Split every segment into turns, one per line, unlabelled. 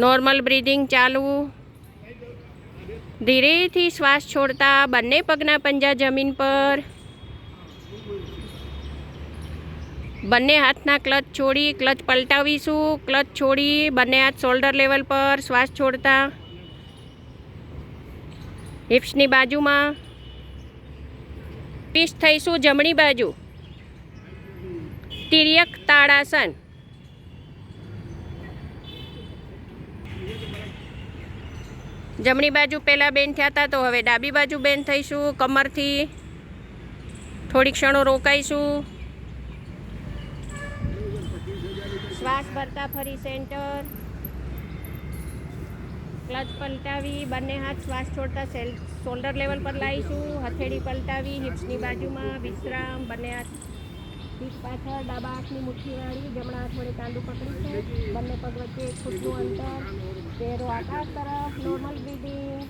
Normal breathing ચાલુ. ધીરેથી શ્વાસ છોડતા બંને પગના પંજા જમીન પર. બંને હાથના ક્લચ છોડી ક્લચ પલટાવીશું. ક્લચ છોડી બંને હાથ શોલ્ડર લેવલ પર. શ્વાસ છોડતા હિપ્સની બાજુમાં. ટ્વિસ્ટ થઈશું જમણી બાજુ. તિર્યક તાડાસન. જમણી બાજુ પહેલાં બેન થયા હતા તો હવે ડાબી બાજુ બેન થઈશું. કમરથી થોડી ક્ષણો રોકાઈશું. શ્વાસ ભરતા ફરી સેન્ટર. ક્લચ પલટાવી બંને હાથ શ્વાસ છોડતા શોલ્ડર લેવલ પર લાવીશું. હથેળી પલટાવી હિપ્સની બાજુમાં. વિશ્રામ. બંને હાથ હિપ પાછળ. ડાબા હાથની મુઠ્ઠીવાળી. જમણા હાથ વડે કાંડું પકડીશું. બંને પગ વચ્ચે 1 ફૂટનું અંતર. ચહેરો આકાશ તરફ. Normal breathing.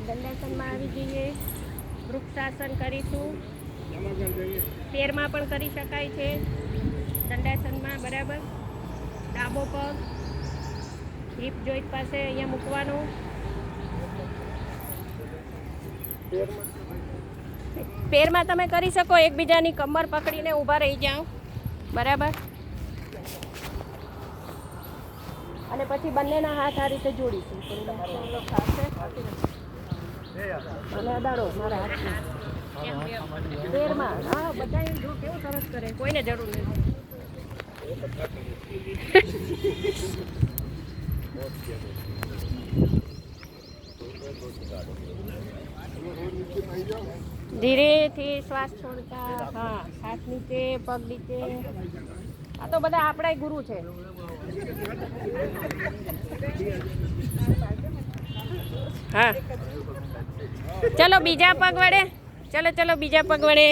દંડાસનમાં આવી જઈએ. વૃક્ષાસન કરીશું. પેરમાં પણ કરી શકાય છે દંડાસનમાં. બરાબર. ડાબો પગ હિપ જોઈન્ટ પાસે અહીંયા મૂકવાનું. પેરમાં તમે કરી શકો. એકબીજાની કમર પકડીને ઊભા રહી જાઓ. બરાબર. અને પછી બંનેના હાથ આ રીતે જોડીશું. અને અડાડો મારા હાથમાં. પેરમાં. હા, બધા જો કેવું સરસ કરે. કોઈને જરૂર નથી. ધીરેથી શ્વાસ છોડતા. હા, હાથ નીચે, પગ નીચે. આ તો બધા આપણા ગુરુ છે. હા, ચલો બીજા પગ વડે. ચલો બીજા પગ વડે.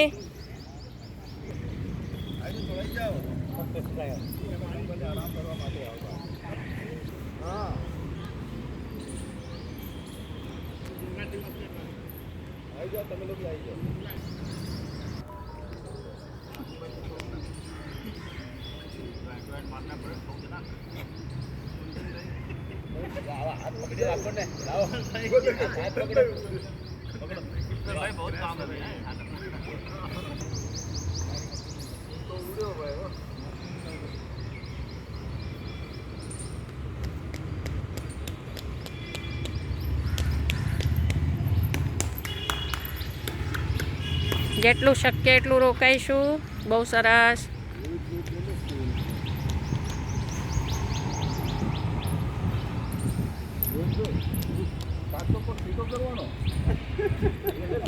તમે લોકો આવી જાઓ. हाथ पकड़िए आपको ने लाओ हाथ पकड़ो पकड़ो भाई बहुत काम है तो वीडियो भाई જેટલું શક્ય એટલું રોકાઈશું. બહુ સરસ. પાછો પણ સીધો કરવાનો.